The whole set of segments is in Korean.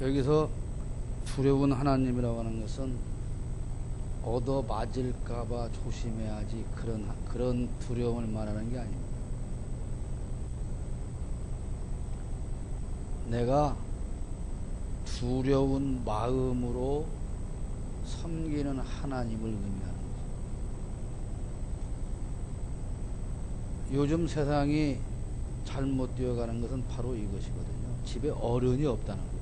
여기서 두려운 하나님이라고 하는 것은 얻어 맞을까봐 조심해야지 그런 두려움을 말하는 게 아닙니다. 내가 두려운 마음으로 섬기는 하나님을 의미하는 거죠. 요즘 세상이 잘못되어가는 것은 바로 이것이거든요. 집에 어른이 없다는 거죠.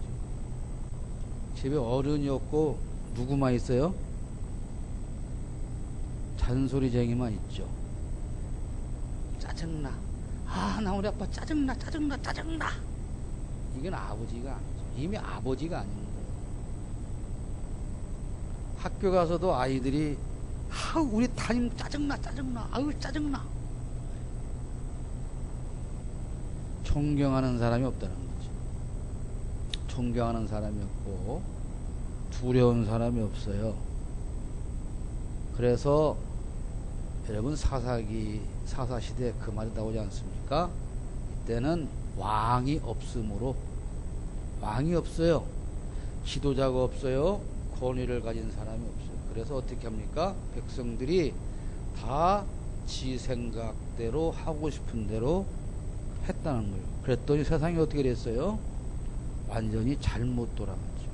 집에 어른이 없고 누구만 있어요? 잔소리쟁이만 있죠. 짜증나. 나 우리 아빠 짜증나. 이건 아버지가 아니죠. 이미 아버지가 아닌 거예요. 학교 가서도 아이들이 우리 담임 짜증나. 아유 짜증나. 존경하는 사람이 없다는 거죠. 존경하는 사람이 없고 두려운 사람이 없어요. 그래서 여러분 사사시대 그 말이 나오지 않습니까? 이때는 왕이 없으므로, 왕이 없어요. 지도자가 없어요. 권위를 가진 사람이 없어요. 그래서 어떻게 합니까? 백성들이 다 지 생각대로 하고 싶은 대로 했다는 거예요. 그랬더니 세상이 어떻게 됐어요? 완전히 잘못 돌아갔죠.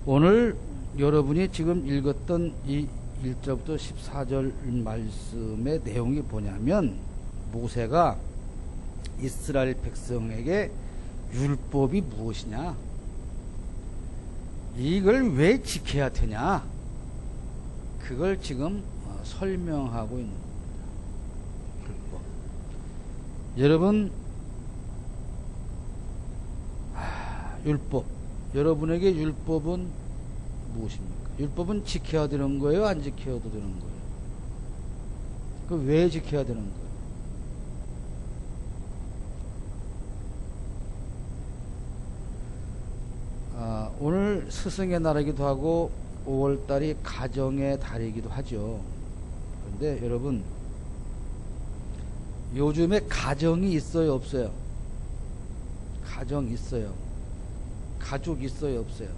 오늘 여러분이 지금 읽었던 이 1절부터 14절 말씀의 내용이 뭐냐면, 모세가 이스라엘 백성에게 율법이 무엇이냐, 이걸 왜 지켜야 되냐, 그걸 지금 설명하고 있는 겁니다. 율법. 여러분, 율법, 여러분에게 율법은 무엇입니까? 율법은 지켜야 되는 거예요? 안 지켜도 되는 거예요? 그 왜 지켜야 되는 거예요? 오늘 스승의 날이기도 하고 5월달이 가정의 달이기도 하죠. 그런데 여러분, 요즘에 가정이 있어요, 없어요? 가정 있어요. 가족 있어요, 없어요?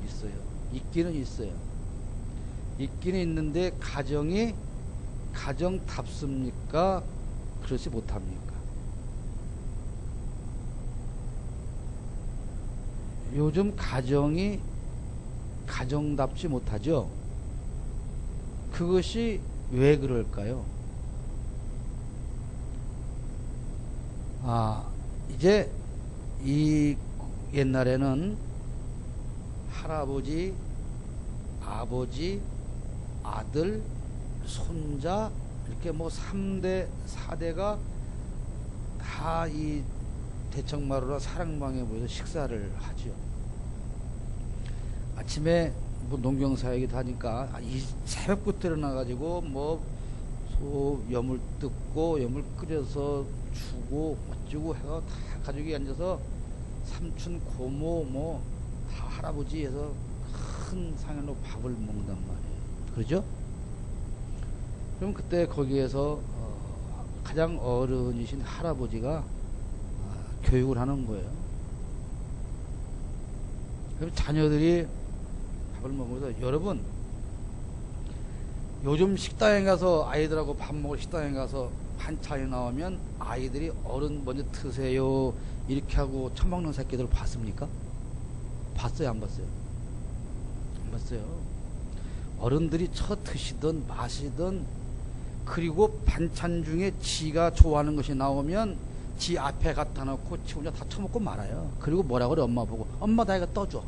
있어요. 있기는 있어요. 있기는 있는데 가정이 가정답습니까? 그렇지 못합니까? 요즘 가정이 가정답지 못하죠. 그것이 왜 그럴까요? 이제 이 옛날에는 할아버지, 아버지, 아들, 손자, 이렇게 뭐 3대, 4대가 다 이 대청마루나 사랑방에 모여서 식사를 하죠. 아침에 뭐 농경사역이도 하니까 이 새벽부터 일어나가지고 뭐 소 염을 뜯고 염을 끓여서 주고 어쩌고 해서 다 가족이 앉아서 삼촌, 고모, 뭐 다 할아버지 해서 큰 상으로 밥을 먹는단 말이에요. 그러죠? 그럼 그때 거기에서 가장 어른이신 할아버지가 교육을 하는 거예요. 그럼 자녀들이 밥을 먹으면서, 여러분, 요즘 식당에 가서 아이들하고 밥 먹을 식당에 가서 반찬이 나오면 아이들이 어른 먼저 드세요 이렇게 하고 처먹는 새끼들 봤습니까? 봤어요, 안 봤어요? 안 봤어요. 어른들이 드시든 마시든, 그리고 반찬 중에 지가 좋아하는 것이 나오면 지 앞에 갖다 놓고 지 혼자 다 처먹고 말아요. 그리고 뭐라 그래, 엄마 보고, 엄마 나 이거 더 줘.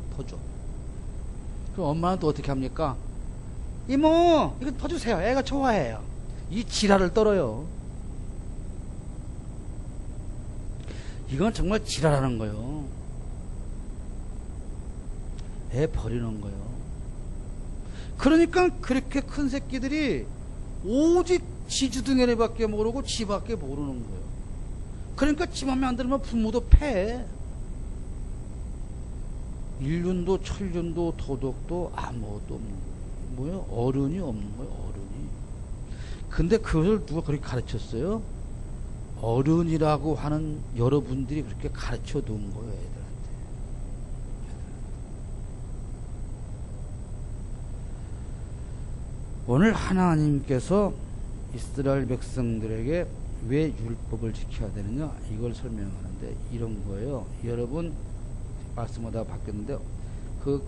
그럼 엄마는 또 어떻게 합니까? 이모 이거 더 주세요, 애가 좋아해요. 이 지랄을 떨어요. 이건 정말 지랄하는 거예요. 애 버리는 거예요. 그러니까 그렇게 큰 새끼들이 오직 지 주둥아리밖에 모르고 지밖에 모르는 거예요. 그러니까 지 맘에 안 들면 부모도 패. 인륜도 천륜도 도덕도 아무것도 없는 거예요. 뭐예요? 어른이 없는 거예요, 어른이. 근데 그것을 누가 그렇게 가르쳤어요? 어른이라고 하는 여러분들이 그렇게 가르쳐 놓은 거예요, 애들한테. 오늘 하나님께서 이스라엘 백성들에게 왜 율법을 지켜야 되느냐, 이걸 설명하는데 이런 거예요. 여러분 말씀하다 바뀌었는데, 그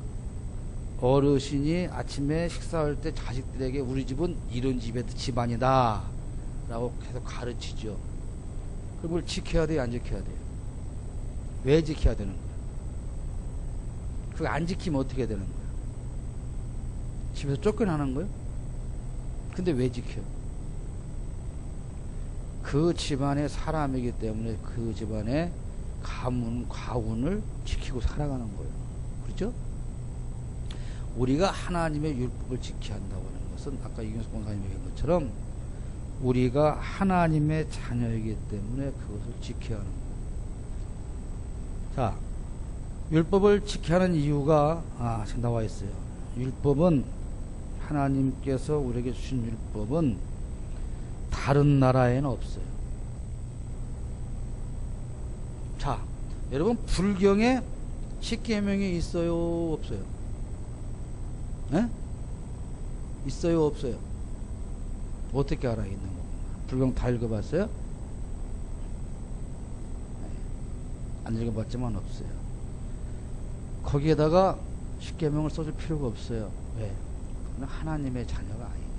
어르신이 아침에 식사할 때 자식들에게 우리 집은 이런 집안이다 라고 계속 가르치죠. 그럼 그걸 지켜야 돼요, 안 지켜야 돼요? 왜 지켜야 되는 거예요? 그거 안 지키면 어떻게 되는 거예요? 집에서 쫓겨나는 거예요? 근데 왜 지켜요? 그 집안의 사람이기 때문에 그 집안의 가문, 과운을 지키고 살아가는 거예요. 그렇죠? 우리가 하나님의 율법을 지켜야 한다고 하는 것은 아까 이경숙 권사님이 얘기한 것처럼 우리가 하나님의 자녀이기 때문에 그것을 지켜야 하는 거예요. 자, 율법을 지켜야 하는 이유가 지금 나와 있어요. 율법은, 하나님께서 우리에게 주신 율법은 다른 나라에는 없어요. 자, 여러분 불경에 십계명이 있어요, 없어요? 네? 있어요, 없어요? 어떻게 알아 있는 거? 불경 다 읽어봤어요? 네. 안 읽어봤지만 없어요. 거기에다가 십계명을 써줄 필요가 없어요. 왜? 그건 하나님의 자녀가 아니니까요.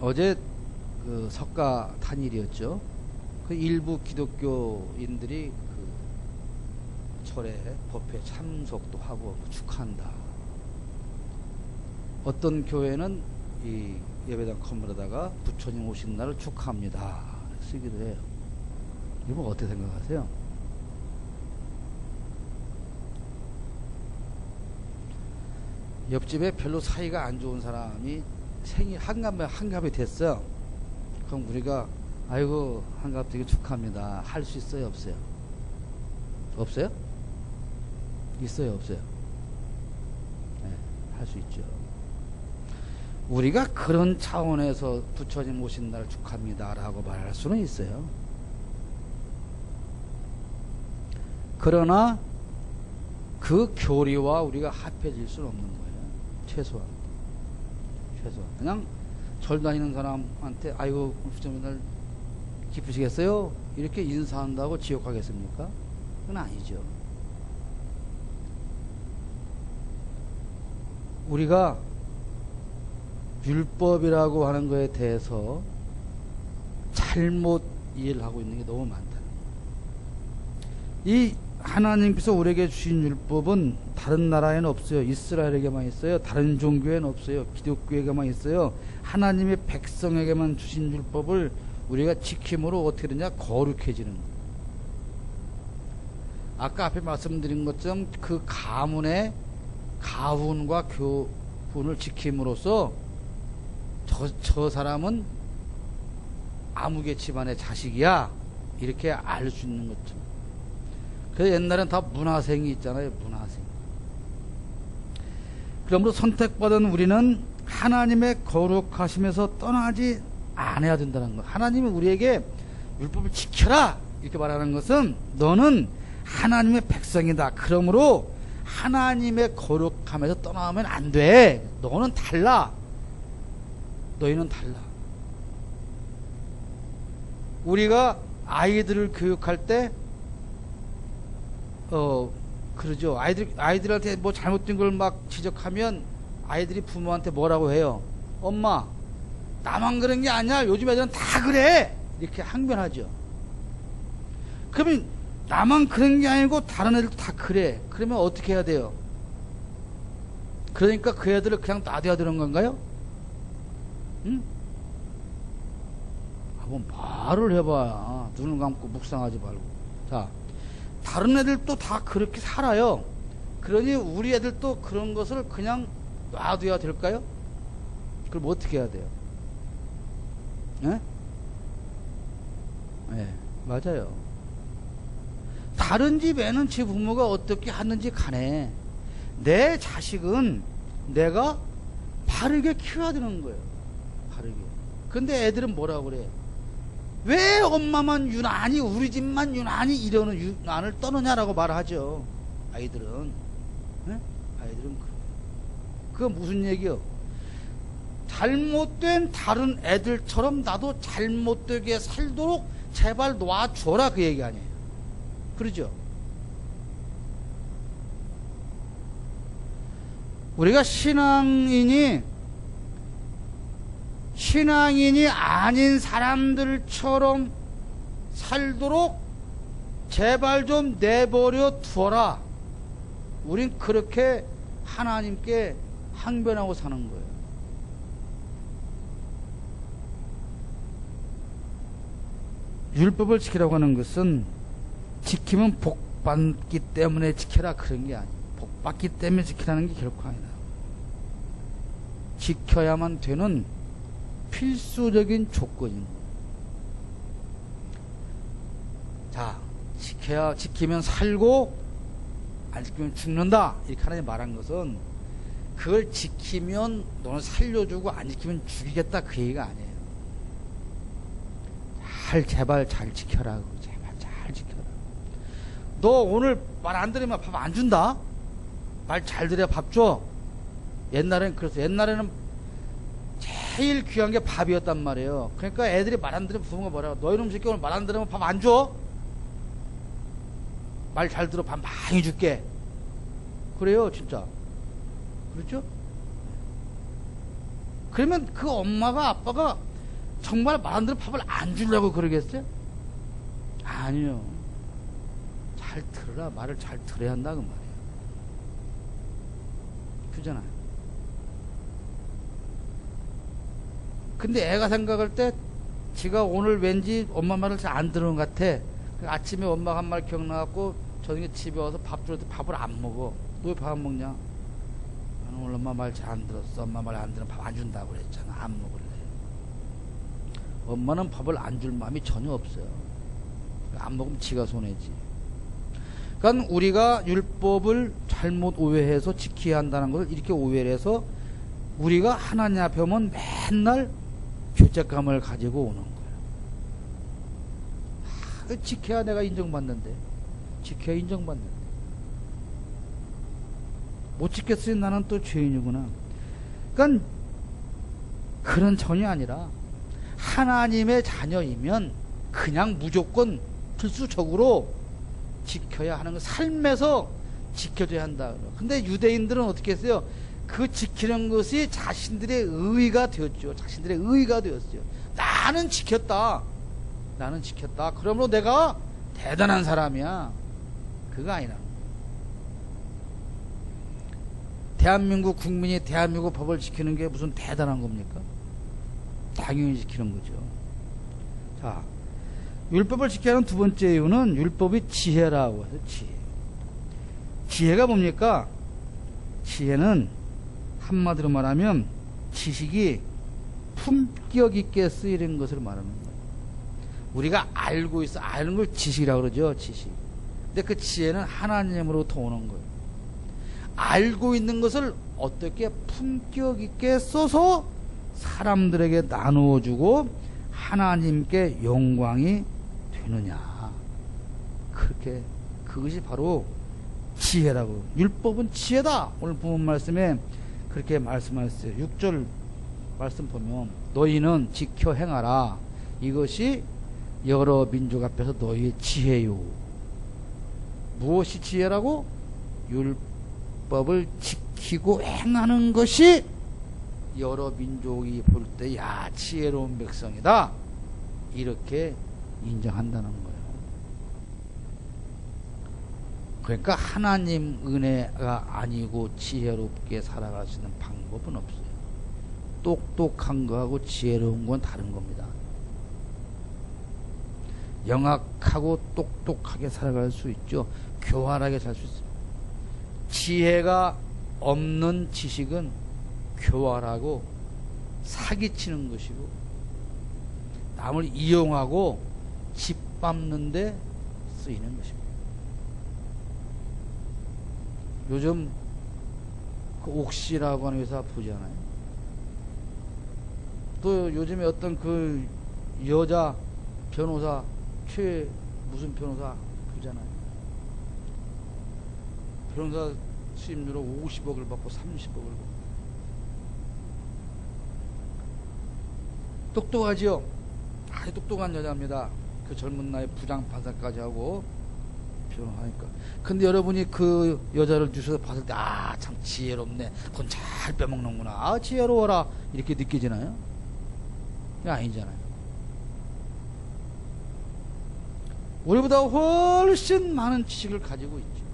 어제 그 석가 탄일이었죠. 그 일부 기독교인들이 그 절에 법회 참석도 하고 축하한다. 어떤 교회는 이 예배당 건물에다가 부처님 오신 날을 축하합니다 쓰기도 해요. 이거 어떻게 생각하세요? 옆집에 별로 사이가 안 좋은 사람이 생일 한갑이 됐어요. 그럼 우리가 아이고 한갑 되게 축하합니다 할 수 있어요, 없어요? 없어요? 있어요, 없어요? 네, 할 수 있죠. 우리가 그런 차원에서 부처님 오신 날 축하합니다 라고 말할 수는 있어요. 그러나 그 교리와 우리가 합해질 수는 없는 거예요. 최소한 그냥 절 다니는 사람한테 아이고 부처님 날 기쁘시겠어요? 이렇게 인사한다고 지옥 가겠습니까? 그건 아니죠. 우리가 율법이라고 하는 것에 대해서 잘못 이해를 하고 있는 게 너무 많다. 이 하나님께서 우리에게 주신 율법은 다른 나라에는 없어요. 이스라엘에게만 있어요. 다른 종교에는 없어요. 기독교에게만 있어요. 하나님의 백성에게만 주신 율법을 우리가 지킴으로 어떻게 되냐? 거룩해지는 거예요. 아까 앞에 말씀드린 것처럼 그 가문의 가훈과 교훈을 지킴으로써 저 사람은 아무개 집안의 자식이야 이렇게 알 수 있는 거죠. 그래서 옛날엔 다 문화생이 있잖아요. 문화생. 그러므로 선택받은 우리는 하나님의 거룩하심에서 떠나지 않아야 된다는 거. 하나님은 우리에게 율법을 지켜라 이렇게 말하는 것은 너는 하나님의 백성이다. 그러므로 하나님의 거룩함에서 떠나면 안 돼. 너는 달라. 너희는 달라. 우리가 아이들을 교육할 때 그러죠. 아이들한테 뭐 잘못된 걸 막 지적하면 아이들이 부모한테 뭐라고 해요? 엄마, 나만 그런 게 아니야. 요즘 애들은 다 그래. 이렇게 항변하죠. 그러면 나만 그런 게 아니고 다른 애들도 다 그래. 그러면 어떻게 해야 돼요? 그러니까 그 애들을 그냥 놔둬야 되는 건가요? 응? 한번 말을 해봐. 눈을 감고 묵상하지 말고. 자, 다른 애들도 다 그렇게 살아요. 그러니 우리 애들도 그런 것을 그냥 놔둬야 될까요? 그럼 어떻게 해야 돼요? 네? 네, 맞아요. 다른 집 애는 제 부모가 어떻게 하는지 간에 내 자식은 내가 바르게 키워야 되는 거예요. 다르게. 근데 애들은 뭐라고 그래? 왜 엄마만 유난히 우리 집만 유난히 이러는 유난을 떠느냐라고 말하죠. 아이들은. 네? 아이들은 그건 무슨 얘기요? 잘못된 다른 애들처럼 나도 잘못되게 살도록 제발 놔줘라, 그 얘기 아니에요. 그러죠? 우리가 신앙인이 아닌 사람들처럼 살도록 제발 좀 내버려 두어라. 우린 그렇게 하나님께 항변하고 사는 거예요. 율법을 지키라고 하는 것은 지키면 복 받기 때문에 지켜라, 그런 게 아니에요. 복 받기 때문에 지키라는 게 결코 아니다. 지켜야만 되는 필수적인 조건인 거예요. 자, 지키면 살고 안 지키면 죽는다, 이렇게 하나님이 말한 것은 그걸 지키면 너는 살려주고 안 지키면 죽이겠다, 그 얘기가 아니에요. 제발 잘 지켜라. 제발 잘 지켜라. 너 오늘 말 안 들으면 밥 안 준다? 말 잘 들어야 밥 줘. 옛날에는 그랬어요. 옛날에는 제일 귀한 게 밥이었단 말이에요. 그러니까 애들이 말 안 들으면 부모가 뭐라고, 너 이놈 새끼 오늘 말 안 들으면 밥 안 줘? 말 잘 들어, 밥 많이 줄게. 그래요, 진짜. 그렇죠? 그러면 그 엄마가 아빠가 정말 말 안 들으면 밥을 안 주려고 그러겠어요? 아니요. 잘 들으라. 말을 잘 들어야 한다, 그 말이에요. 그잖아요. 근데 애가 생각할 때 지가 오늘 왠지 엄마 말을 잘 안 들은 것 같아. 아침에 엄마가 한 말 기억나갖고 저녁에 집에 와서 밥 줄 때 밥을 안 먹어. 너 왜 밥 안 먹냐? 나는 오늘 엄마 말 잘 안 들었어. 엄마 말 안 들으면 밥 안 준다고 그랬잖아. 안 먹을래. 엄마는 밥을 안 줄 마음이 전혀 없어요. 안 먹으면 지가 손해지. 그러니까 우리가 율법을 잘못 오해해서 지켜야 한다는 것을 이렇게 오해를 해서 우리가 하나님 앞에 오면 맨날 죄책감을 가지고 오는 거예요. 지켜야 내가 인정받는데, 지켜야 인정받는데, 못 지켰으니 나는 또 죄인이구나. 그러니까 그런 전혀 아니라 하나님의 자녀이면 그냥 무조건 필수적으로 지켜야 하는 거, 삶에서 지켜줘야 한다. 근데 유대인들은 어떻게 했어요? 그 지키는 것이 자신들의 의의가 되었죠. 자신들의 의의가 되었어요. 나는 지켰다. 나는 지켰다. 그러므로 내가 대단한 사람이야. 그거 아니라. 대한민국 국민이 대한민국 법을 지키는 게 무슨 대단한 겁니까? 당연히 지키는 거죠. 자, 율법을 지켜야 하는 두 번째 이유는 율법이 지혜라고 해서 지혜. 지혜가 뭡니까? 지혜는 한마디로 말하면 지식이 품격 있게 쓰이는 것을 말하는 거예요. 우리가 알고 있어, 아는 걸 지식이라고 그러죠. 지식. 근데 그 지혜는 하나님으로부터 오는 거예요. 알고 있는 것을 어떻게 품격 있게 써서 사람들에게 나누어주고 하나님께 영광이 되느냐. 그렇게, 그것이 바로 지혜라고. 율법은 지혜다. 오늘 본문 말씀에 그렇게 말씀하셨어요. 6절 말씀 보면 너희는 지켜 행하라. 이것이 여러 민족 앞에서 너희의 지혜요. 무엇이 지혜라고? 율법을 지키고 행하는 것이 여러 민족이 볼 때 야, 지혜로운 백성이다, 이렇게 인정한다는 거예요. 그러니까 하나님 은혜가 아니고 지혜롭게 살아갈 수 있는 방법은 없어요. 똑똑한 거하고 지혜로운 건 다른 겁니다. 영악하고 똑똑하게 살아갈 수 있죠. 교활하게 살 수 있습니다. 지혜가 없는 지식은 교활하고 사기치는 것이고 남을 이용하고 짓밟는 데 쓰이는 것입니다. 요즘 그 옥시라고 하는 회사 보잖아요. 또 요즘에 어떤 그 여자 변호사 최 무슨 변호사 그잖아요. 변호사 수임료로 50억을 받고 30억을 받고. 똑똑하지요? 아주 똑똑한 여자입니다. 그 젊은 나이에 부장 판사까지 하고 변호하니까. 근데 여러분이 그 여자를 뉴스에서 봤을 때 아 참 지혜롭네, 돈 잘 빼먹는구나, 아 지혜로워라 이렇게 느껴지나요? 아니잖아요. 우리보다 훨씬 많은 지식을 가지고 있죠.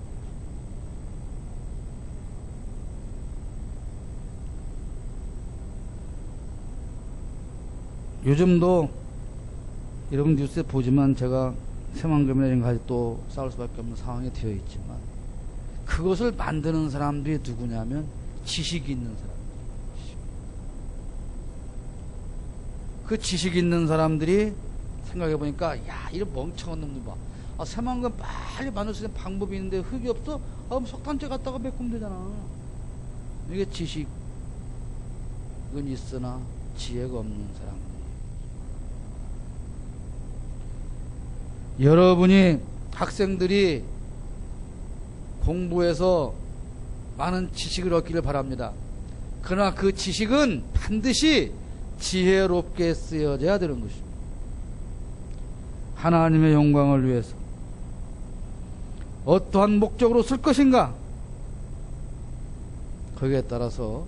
요즘도 여러분 뉴스에 보지만 제가 새만금이나 이런 거 가지고 또 싸울 수밖에 없는 상황에 되어 있지만, 그것을 만드는 사람들이 누구냐면 지식이 있는 사람들. 그 지식 있는 사람들이 생각해 보니까 야 이런 멍청한 놈들 봐, 아 새만금 빨리 만들 수 있는 방법이 있는데 흙이 없어? 아 그럼 석탄재 갖다가 메꾸면 되잖아. 이게 지식은 있으나 지혜가 없는 사람. 여러분이 학생들이 공부해서 많은 지식을 얻기를 바랍니다. 그러나 그 지식은 반드시 지혜롭게 쓰여져야 되는 것입니다. 하나님의 영광을 위해서 어떠한 목적으로 쓸 것인가, 거기에 따라서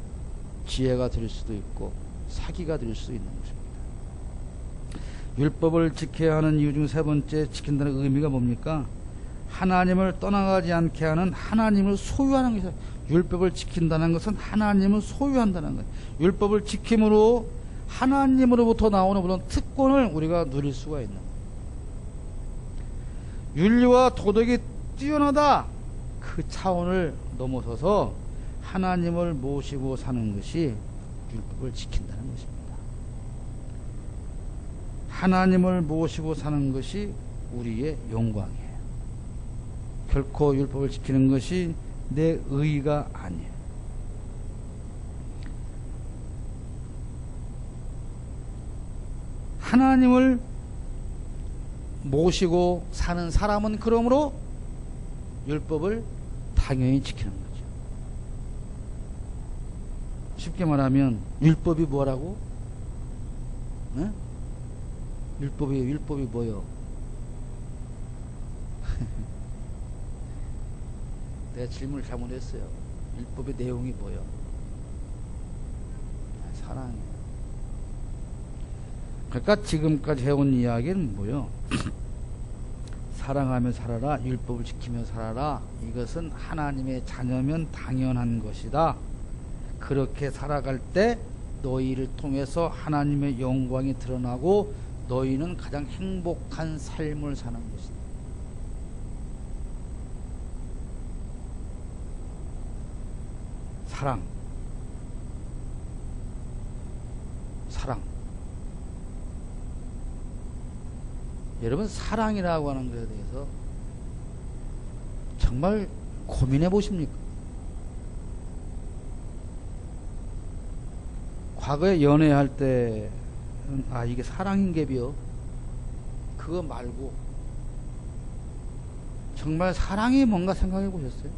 지혜가 될 수도 있고 사기가 될 수 있는 것입니다. 율법을 지켜야 하는 이유 중 세 번째, 지킨다는 의미가 뭡니까? 하나님을 떠나가지 않게 하는, 하나님을 소유하는 것이다. 율법을 지킨다는 것은 하나님을 소유한다는 것. 율법을 지킴으로 하나님으로부터 나오는 그런 특권을 우리가 누릴 수가 있는 것. 윤리와 도덕이 뛰어나다, 그 차원을 넘어서서 하나님을 모시고 사는 것이 율법을 지킨다는 것입니다. 하나님을 모시고 사는 것이 우리의 영광이에요. 결코 율법을 지키는 것이 내 의의가 아니에요. 하나님을 모시고 사는 사람은 그러므로 율법을 당연히 지키는 거죠. 쉽게 말하면 율법이 뭐라고? 네? 율법이 뭐요? 내가 질문을 잘못했어요. 율법의 내용이 뭐요? 사랑이에요. 그러니까 지금까지 해온 이야기는 뭐요? 사랑하며 살아라, 율법을 지키며 살아라. 이것은 하나님의 자녀면 당연한 것이다. 그렇게 살아갈 때 너희를 통해서 하나님의 영광이 드러나고 너희는 가장 행복한 삶을 사는 것이다. 사랑. 여러분, 사랑이라고 하는 것에 대해서 정말 고민해 보십니까? 과거에 연애할 때 이게 사랑인갑이요. 그거 말고 정말 사랑이 뭔가 생각해 보셨어요?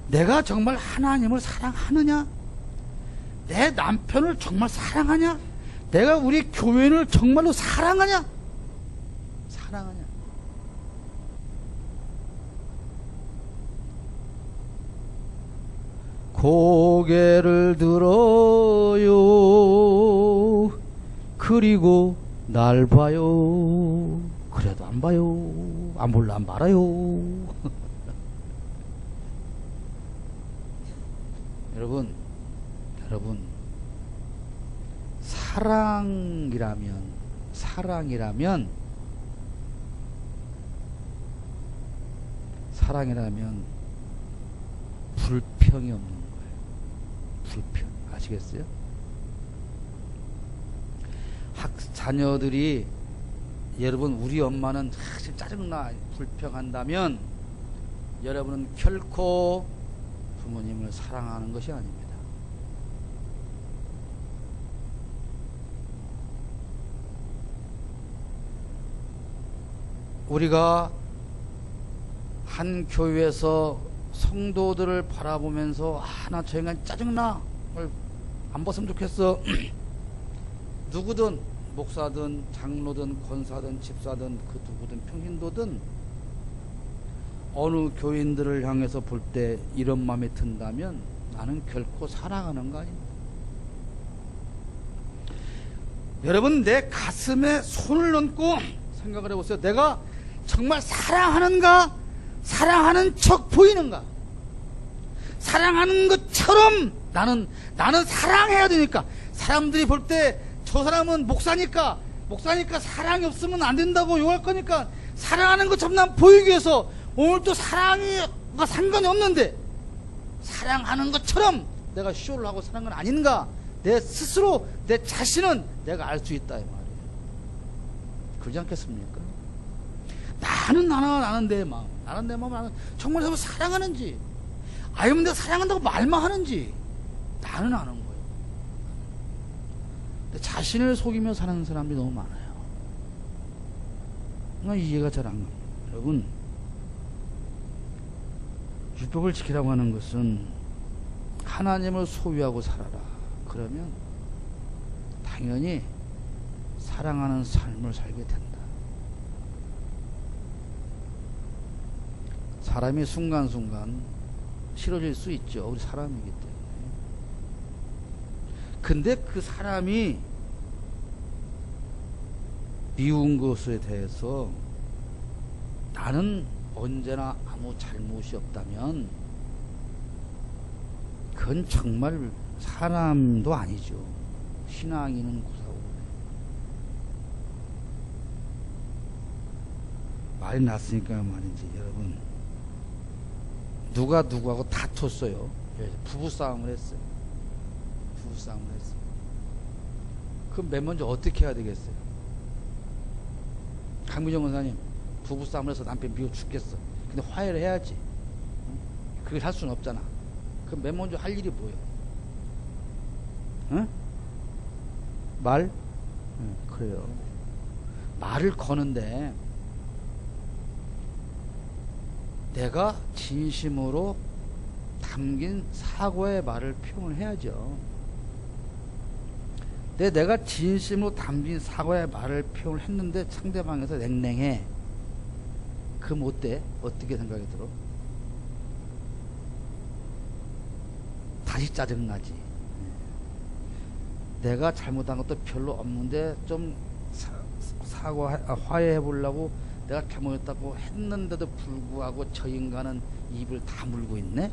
내가 정말 하나님을 사랑하느냐? 내 남편을 정말 사랑하냐? 내가 우리 교회를 정말로 사랑하냐? 고개를 들어요. 그리고 날 봐요. 그래도 안 봐요. 안 볼라 안 말아요. 여러분, 사랑이라면 불평이 없는 거예요. 불평. 아시겠어요? 자녀들이, 여러분, 우리 엄마는 지금 짜증나, 불평한다면 여러분은 결코 부모님을 사랑하는 것이 아닙니다. 우리가 한 교회에서 성도들을 바라보면서 나 저 인간 짜증나, 안 봤으면 좋겠어. 누구든 목사든 장로든 권사든 집사든 그 누구든 평신도든 어느 교인들을 향해서 볼 때 이런 마음이 든다면 나는 결코 사랑하는 거 아닙니다. 여러분, 내 가슴에 손을 얹고 생각을 해보세요. 내가 정말 사랑하는가? 사랑하는 척 보이는가? 사랑하는 것처럼 나는 사랑해야 되니까. 사람들이 볼 때 저 사람은 목사니까 사랑이 없으면 안 된다고 욕할 거니까 사랑하는 것처럼 난 보이기 위해서 오늘도 사랑과 상관이 없는데 사랑하는 것처럼 내가 쇼를 하고 사는 건 아닌가? 내 스스로 내 자신은 내가 알 수 있다 이 말이에요. 그러지 않겠습니까? 나는 내 마음, 나는 정말 서로 사랑하는지, 아니면 내가 사랑한다고 말만 하는지 나는 아는 거예요. 내 자신을 속이며 사는 사람들이 너무 많아요. 나 이해가 잘 안 갑니다. 여러분, 율법을 지키라고 하는 것은 하나님을 소유하고 살아라. 그러면 당연히 사랑하는 삶을 살게 된다. 사람이 순간순간 싫어질 수 있죠. 우리 사람이기 때문에. 근데 그 사람이 미운 것에 대해서 나는 언제나 아무 잘못이 없다면 그건 정말 사람도 아니죠. 신앙인은 구사고. 말이 났으니까 말인지, 여러분, 누가 누구하고 다퉜어요. 부부싸움을 했어요. 그럼 맨 먼저 어떻게 해야 되겠어요? 강민정 원사님, 부부싸움을 해서 남편 미워 죽겠어. 근데 화해를 해야지. 그걸 할 수는 없잖아. 그럼 맨 먼저 할 일이 뭐예요? 응? 말? 응, 그래요. 말을 거는데 내가 진심으로 담긴 사과의 말을 표현을 해야죠. 내가 진심으로 담긴 사과의 말을 표현을 했는데 상대방에서 냉랭해. 그럼 어때? 어떻게 생각이 들어? 다시 짜증나지. 내가 잘못한 것도 별로 없는데 좀 화해해 보려고 내가 잘못했다고 했는데도 불구하고 저 인간은 입을 다물고 있네?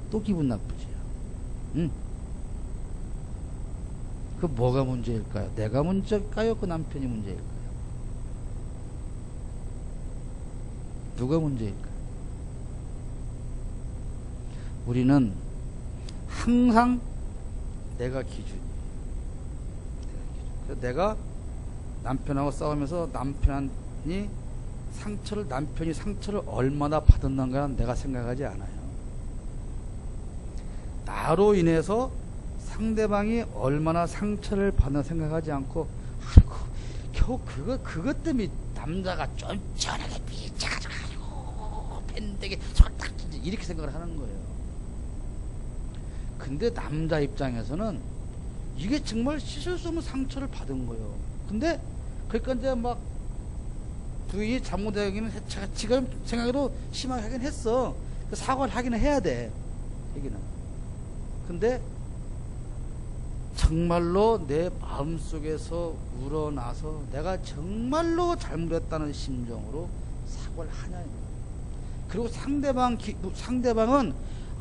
또 기분 나쁘지. 응? 그 뭐가 문제일까요? 내가 문제일까요? 그 남편이 문제일까요? 누가 문제일까요? 우리는 항상 내가 기준이에요. 그래서 내가 남편하고 싸우면서 남편이 상처를 얼마나 받았는가는 내가 생각하지 않아요. 나로 인해서 상대방이 얼마나 상처를 받나 생각하지 않고, 아이고, 겨우 그것 때문에 남자가 쫀쫀하게 미쳐가지고 밴드게 손딱 이렇게 생각을 하는 거예요. 근데 남자 입장에서는 이게 정말 씻을 수 없는 상처를 받은 거예요. 근데 그러니까 이제 막 부인이 잘못하기는 지금 생각해도 심하게 하긴 했어. 사과를 하기는 해야 돼. 얘기는. 근데 정말로 내 마음속에서 우러나서 내가 정말로 잘못했다는 심정으로 사과를 하냐. 그리고 상대방은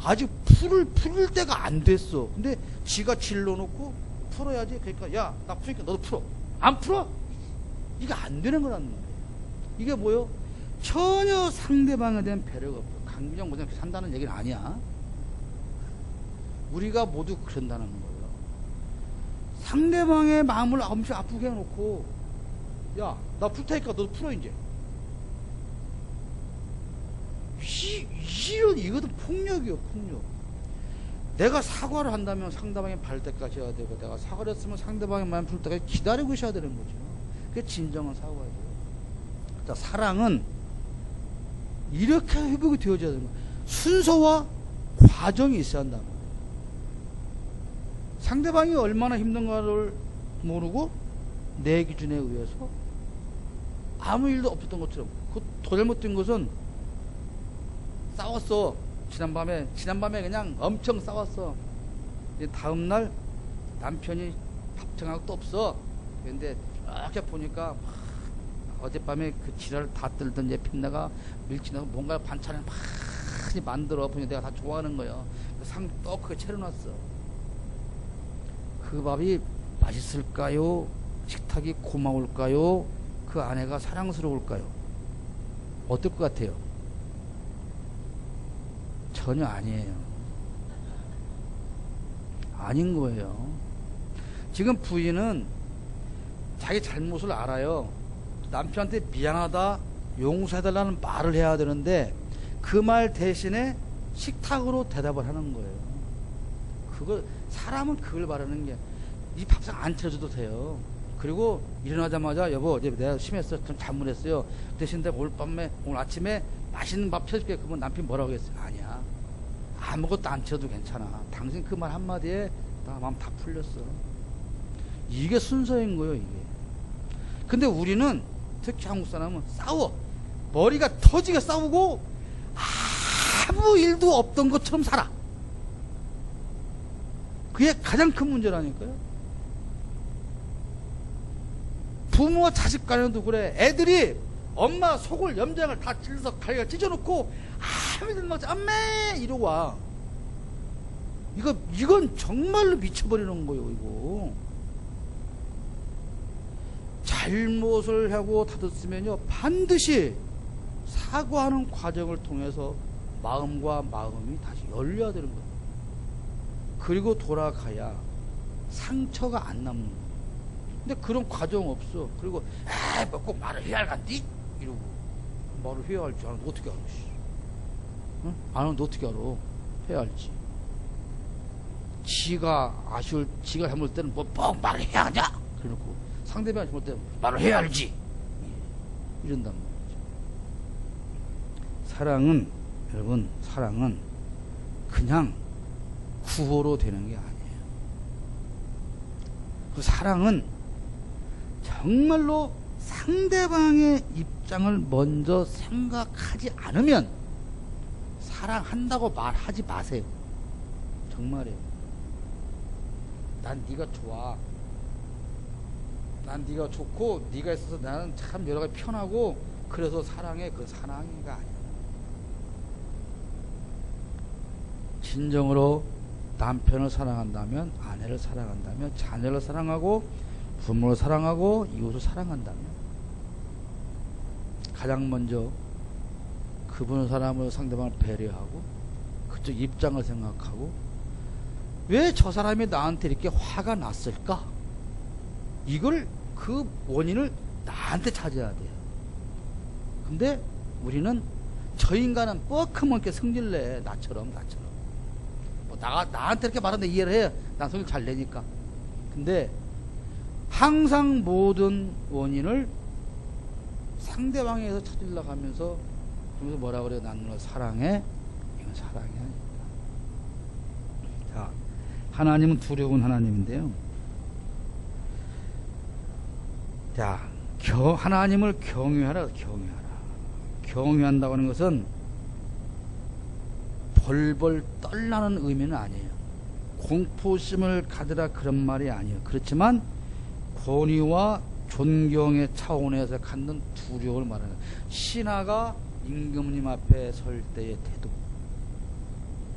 아직 풀을 때가 안 됐어. 근데 지가 질러놓고 풀어야지. 그러니까 야, 나 풀으니까 너도 풀어. 안 풀어? 이게 안 되는 거란 말이에요. 이게 뭐요? 전혀 상대방에 대한 배려가 없어. 강민정 모델은 그렇게 산다는 얘기는 아니야. 우리가 모두 그런다는 거예요. 상대방의 마음을 엄청 아프게 해놓고, 야, 나 풀 테니까 너도 풀어, 이제. 이것도 폭력이요, 폭력. 내가 사과를 한다면 상대방이 발 때까지 해야 되고, 내가 사과를 했으면 상대방의 마음 풀 때까지 기다리고 있어야 되는 거죠. 그게 진정한 사과예요. 자, 사랑은 이렇게 회복이 되어져야 되는 거예요. 순서와 과정이 있어야 한다. 상대방이 얼마나 힘든가를 모르고 내 기준에 의해서 아무 일도 없었던 것처럼, 더 잘못된 것은 싸웠어. 지난밤에 그냥 엄청 싸웠어. 다음날 남편이 밥정하고 또 없어. 그런데 이렇게 보니까 어젯밤에 그 지랄을 다 떨던 얘 핀나가 밀치나서 뭔가 반찬을 많이 만들어 보니 내가 다 좋아하는 거예요. 상 떡하게 차려놨어. 그 밥이 맛있을까요? 식탁이 고마울까요? 그 아내가 사랑스러울까요? 어떨 것 같아요? 전혀 아니에요. 아닌 거예요. 지금 부인은 자기 잘못을 알아요. 남편한테 미안하다, 용서해달라는 말을 해야 되는데 그 말 대신에 식탁으로 대답을 하는 거예요. 사람은 그걸 바라는 게, 이 밥상 안 차려줘도 돼요. 그리고 일어나자마자 여보, 이제 내가 심했어, 좀 잘못했어요. 대신 내가 오늘 아침에 맛있는 밥 차려줄게. 그러면 남편이 뭐라고 했어요? 아니야, 아무것도 안 차려도 괜찮아. 당신 그 말 한마디에 나 마음 다 풀렸어. 이게 순서인 거예요, 이게. 근데 우리는, 특히 한국 사람은 싸워. 머리가 터지게 싸우고 아무 일도 없던 것처럼 살아. 그게 가장 큰 문제라니까요. 부모와 자식 간에도 그래. 애들이 엄마 속을 염장을 다 찔러서 가위가 찢어놓고 아무 일도 막 엄매 이러고 와. 이건 정말로 미쳐버리는 거예요, 이거. 잘못을 하고 다퉜으면요, 반드시 사과하는 과정을 통해서 마음과 마음이 다시 열려야 되는 거예요. 그리고 돌아가야 상처가 안 남는 거예요. 근데 그런 과정 없어. 그리고 뭐 꼭 말을 해야 할간디? 이러고. 말을 해야 할지 안 하는데 어떻게 알아? 응? 안 하는데 어떻게 알아? 해야 할지. 지가 잘못할 때는 뭐 말을 해야 하냐? 그래놓고 상대방이 잘못할 때는 말을 해야 알지. 이런단 말이죠. 사랑은, 여러분, 사랑은 그냥 구호로 되는 게 아니에요. 그 사랑은 정말로 상대방의 입장을 먼저 생각하지 않으면 사랑한다고 말하지 마세요. 정말이에요. 난 네가 좋아. 난 네가 좋고 네가 있어서 나는 참 여러 가지 편하고 그래서 사랑해. 그 사랑이가 아니야. 진정으로 남편을 사랑한다면, 아내를 사랑한다면, 자녀를 사랑하고 부모를 사랑하고 이웃을 사랑한다면 가장 먼저 그분을 사람을 상대방을 배려하고 그쪽 입장을 생각하고 왜 저 사람이 나한테 이렇게 화가 났을까? 이걸, 그 원인을 나한테 찾아야 돼요. 근데 우리는, 저 인간은 뻐끔하게 이렇게 성질내. 나처럼. 뭐 나한테 이렇게 말하는데 이해를 해. 난 성질 잘 내니까. 근데 항상 모든 원인을 상대방에서 찾으려고 하면서, 그러면서 뭐라 그래요? 난 너 사랑해? 이건 사랑이 아니다. 자, 하나님은 두려운 하나님인데요. 자, 하나님을 경외하라. 경외한다고 하는 것은 벌벌 떨라는 의미는 아니에요. 공포심을 가지라 그런 말이 아니에요. 그렇지만 권위와 존경의 차원에서 갖는 두려움을 말하는, 신하가 임금님 앞에 설 때의 태도,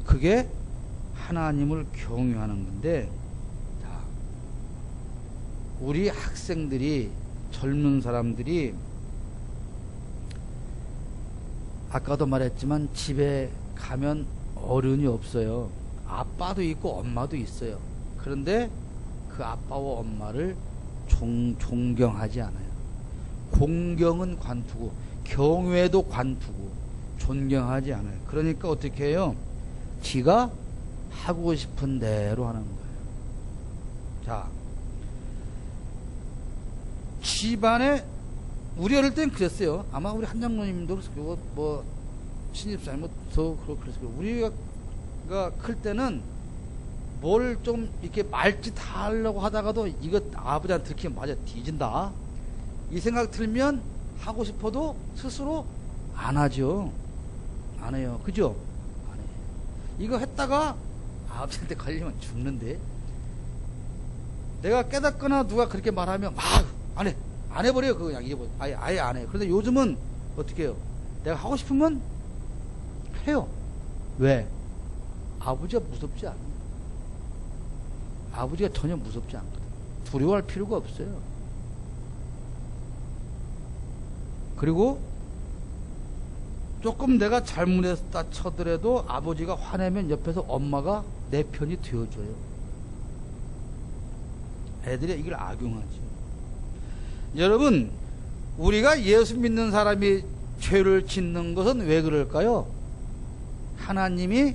그게 하나님을 경외하는 건데, 자, 우리 학생들이, 젊은 사람들이, 아까도 말했지만 집에 가면 어른이 없어요. 아빠도 있고 엄마도 있어요. 그런데 그 아빠와 엄마를 존경하지 않아요. 공경은 관두고 경외도 관두고 존경하지 않아요. 그러니까 어떻게 해요? 지가 하고 싶은 대로 하는 거예요. 자, 집안에 우리 어릴 땐 그랬어요. 아마 우리 한 장로님도 그랬고, 뭐, 신입사님, 뭐, 더 그랬을 거예요. 우리가 클 때는 뭘 좀 이렇게 말짓 하려고 하다가도 이거 아버지한테 들키면 맞아, 뒤진다. 이 생각 들면 하고 싶어도 스스로 안 하죠. 안 해요. 그죠? 안 해요. 이거 했다가 아버지한테 걸리면 죽는데. 내가 깨닫거나 누가 그렇게 말하면 막 안 해. 안 해버려요. 그거 그냥 잊어버려. 아예 안 해요. 그런데 요즘은 어떻게 해요? 내가 하고 싶으면 해요. 왜? 아버지가 무섭지 않아요. 아버지가 전혀 무섭지 않거든. 두려워할 필요가 없어요. 그리고 조금 내가 잘못했다 쳐더라도 아버지가 화내면 옆에서 엄마가 내 편이 되어줘요. 애들이 이걸 악용하지. 여러분, 우리가 예수 믿는 사람이 죄를 짓는 것은 왜 그럴까요? 하나님이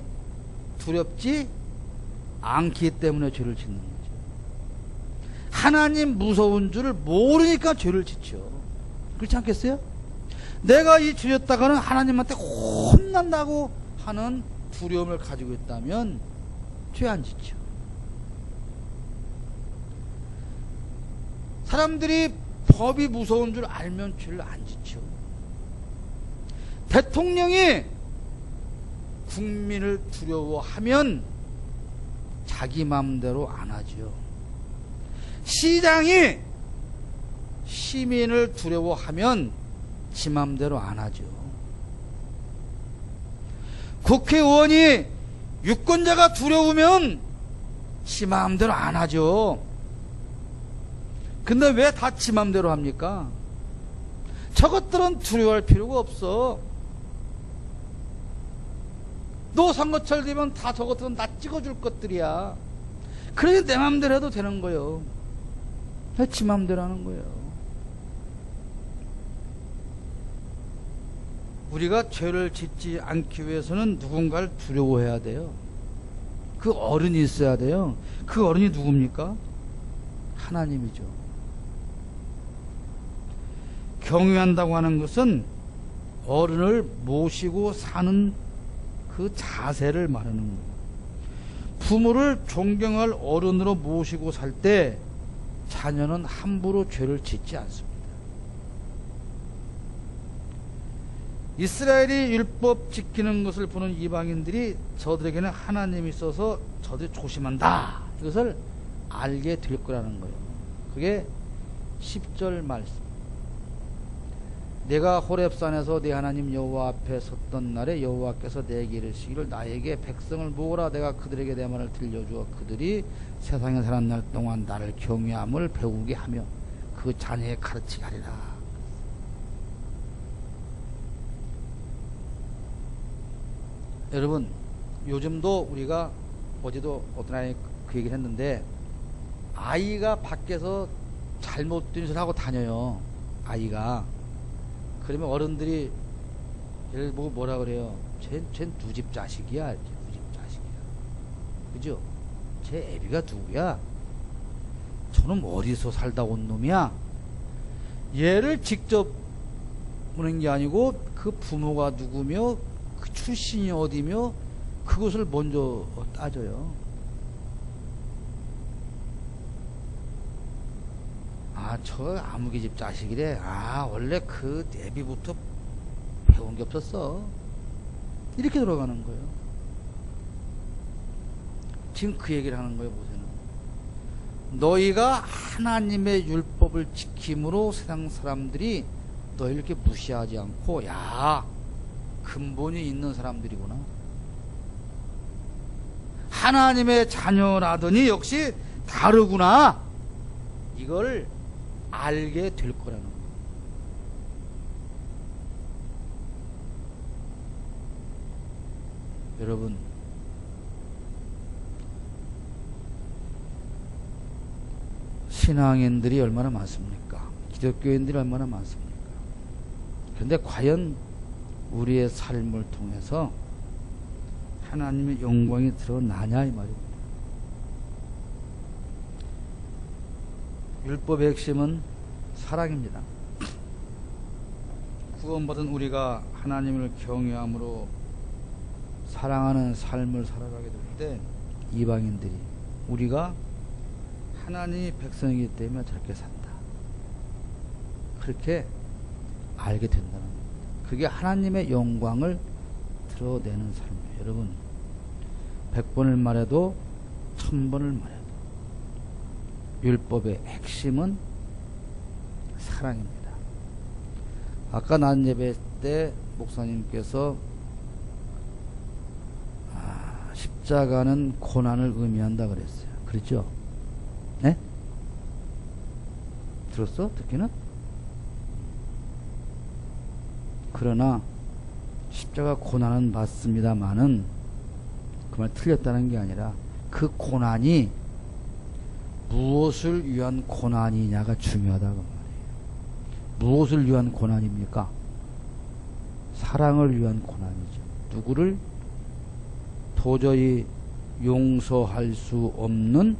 두렵지 않기 때문에 죄를 짓는 거죠. 하나님 무서운 줄을 모르니까 죄를 짓죠. 그렇지 않겠어요? 내가 이 죄였다가는 하나님한테 혼난다고 하는 두려움을 가지고 있다면 죄 안 짓죠. 사람들이 법이 무서운 줄 알면 죄를 안 짓죠. 대통령이 국민을 두려워하면 자기 마음대로 안 하죠. 시장이 시민을 두려워하면 지 마음대로 안 하죠. 국회의원이 유권자가 두려우면 지 마음대로 안 하죠. 근데 왜 다 지 마음대로 합니까? 저것들은 두려워할 필요가 없어. 너 선거철 되면 다 저것들은 나 찍어줄 것들이야. 그러니 내 마음대로 해도 되는 거예요. 지 마음대로 하는 거예요. 우리가 죄를 짓지 않기 위해서는 누군가를 두려워해야 돼요. 그 어른이 있어야 돼요. 그 어른이 누굽니까? 하나님이죠. 경외한다고 하는 것은 어른을 모시고 사는 그 자세를 말하는 거예요. 부모를 존경할 어른으로 모시고 살 때 자녀는 함부로 죄를 짓지 않습니다. 이스라엘이 율법 지키는 것을 보는 이방인들이 저들에게는 하나님이 있어서 저들이 조심한다. 이것을 알게 될 거라는 거예요. 그게 10절 말씀. 내가 호렙산에서 내 하나님 여호와 앞에 섰던 날에 여호와께서 내게 이르시기를 나에게 백성을 모으라. 내가 그들에게 내 말을 들려주어 그들이 세상에 사는 날 동안 나를 경외함을 배우게 하며 그 자녀에 가르치게 하리라. 여러분, 요즘도 우리가 어제도 어떤 아이 그 얘기를 했는데, 아이가 밖에서 잘못된 짓을 하고 다녀요. 아이가. 그러면 어른들이 얘를 보고 뭐라 그래요? 쟨 누집 자식이야. 누집 자식이야. 그죠? 쟤 애비가 누구야? 저놈 어디서 살다 온 놈이야? 얘를 직접 보는 게 아니고 그 부모가 누구며 그 출신이 어디며 그것을 먼저 따져요. 아, 저 아무개 집 자식이래. 아, 원래 그 애비부터 배운 게 없었어. 이렇게 들어가는 거예요. 지금 그 얘기를 하는 거예요. 보세요. 너희가 하나님의 율법을 지킴으로 세상 사람들이 너희를 이렇게 무시하지 않고, 야, 근본이 있는 사람들이구나. 하나님의 자녀라더니 역시 다르구나. 이걸 알게 될 거라는 거예요. 여러분, 신앙인들이 얼마나 많습니까? 기독교인들이 얼마나 많습니까? 그런데 과연 우리의 삶을 통해서 하나님의 영광이 드러나냐 이 말입니다. 율법의 핵심은 사랑입니다. 구원받은 우리가 하나님을 경외함으로 사랑하는 삶을 살아가게 될 때 이방인들이 우리가 하나님의 백성이기 때문에 저렇게 산다, 그렇게 알게 된다는 겁니다. 그게 하나님의 영광을 드러내는 삶이에요. 여러분, 100번을 말해도 1000번을 말해도 율법의 핵심은 사랑입니다. 아까 낮 예배 때 목사님께서 십자가는 고난을 의미한다 그랬어요. 그렇죠? 네? 들었어? 듣기는? 그러나 십자가 고난은 맞습니다만은 그 말 틀렸다는 게 아니라 그 고난이 무엇을 위한 고난이냐가 중요하다고 말이에요. 무엇을 위한 고난입니까? 사랑을 위한 고난이죠. 누구를? 도저히 용서할 수 없는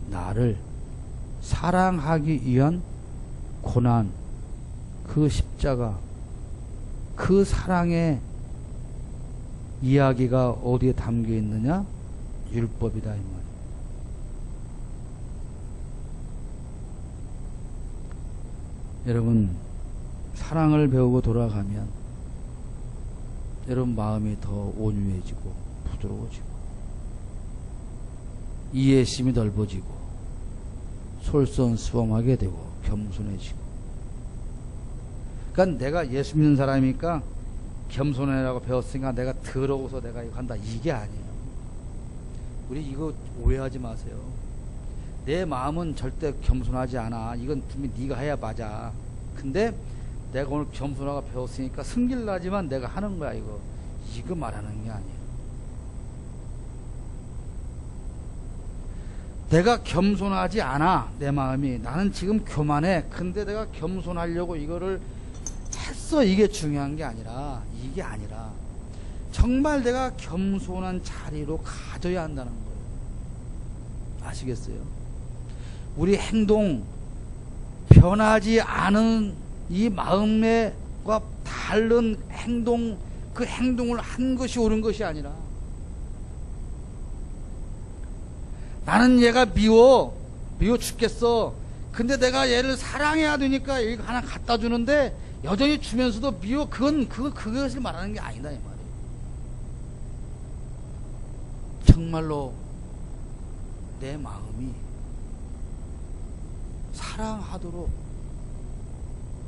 나를 사랑하기 위한 고난, 그 십자가, 그 사랑의 이야기가 어디에 담겨 있느냐? 율법이다 이 말이에요. 여러분, 사랑을 배우고 돌아가면 여러분 마음이 더 온유해지고 부드러워지고 이해심이 넓어지고 솔선수범하게 되고 겸손해지고. 그러니까 내가 예수 믿는 사람이니까 겸손해라고 배웠으니까 내가 더러워서 내가 이거 한다, 이게 아니에요. 우리 이거 오해하지 마세요. 내 마음은 절대 겸손하지 않아. 이건 분명히 네가 해야 맞아. 근데 내가 오늘 겸손하고 배웠으니까 승질 나지만 내가 하는 거야. 이거 말하는 게 아니에요. 내가 겸손하지 않아. 내 마음이 나는 지금 교만해. 근데 내가 겸손하려고 이거를 했어. 이게 중요한 게 아니라, 이게 아니라 정말 내가 겸손한 자리로 가져야 한다는 거예요. 아시겠어요? 우리 행동, 변하지 않은 이 마음과 다른 행동, 그 행동을 한 것이 옳은 것이 아니라, 나는 얘가 미워 죽겠어. 근데 내가 얘를 사랑해야 되니까 이거 하나 갖다 주는데 여전히 주면서도 미워. 그것을 말하는 게 아니다 이 말이에요. 정말로 내 마음이 사랑하도록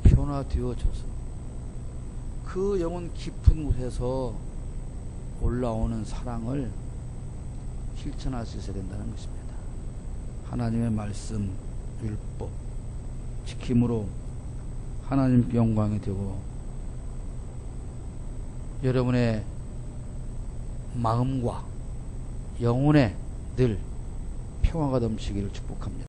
변화되어져서 그 영혼 깊은 곳에서 올라오는 사랑을 실천할 수 있어야 된다는 것입니다. 하나님의 말씀, 율법 지킴으로 하나님 영광이 되고 여러분의 마음과 영혼에 늘 평화가 넘치기를 축복합니다.